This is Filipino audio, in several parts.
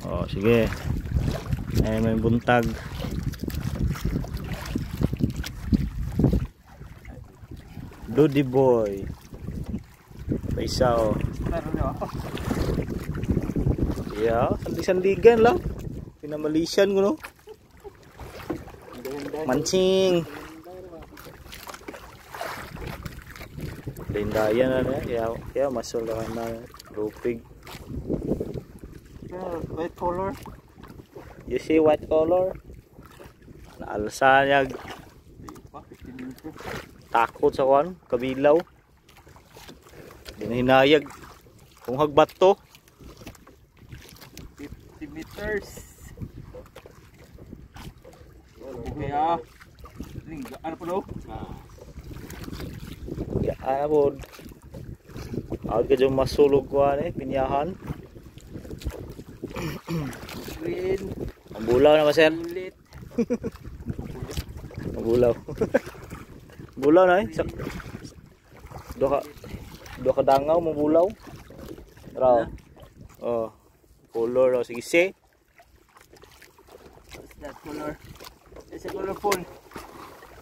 Oh, sige. Ay, may buntag. Duty boy. Paisa oh. Yeah, sandig-sandigan lang. Pinamalisan ko no. Mancing. Lindayan na ya masuk na lupig. White color. You see white color? Naalsa niya. Takot sa kan, kabilaw. Hinayag. Kung hagbat to. 50 meters. Okay ah. Ano po daw? Ya, ano po. Ako ka dyan masulog ko pinyahan. Green. Ang bulaw na sir. Ulit. Ang bulaw. Bulaw na do ka dangaw mo bulaw. Raw. Oh. Color oh sige si. What's that color? It's a colorful.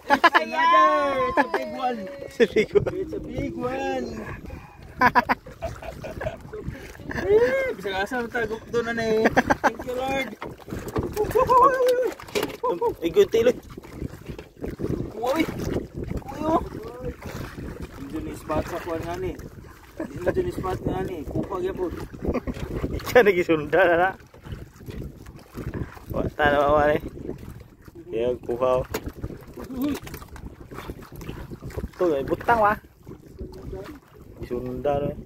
It's another. It's a big one. It's a big one. Bisa kasama tagok doon na eh. Thank you Lord. Igoy tilo. Uy. Uy. Hindi ni spot sa kuan nga ni. Hindi ni spot nga ni. Kupa gyapon. Ika nagisunda na. Wala na mawala eh. Kaya kuhaw. Ito may butang wa. Isunda na eh.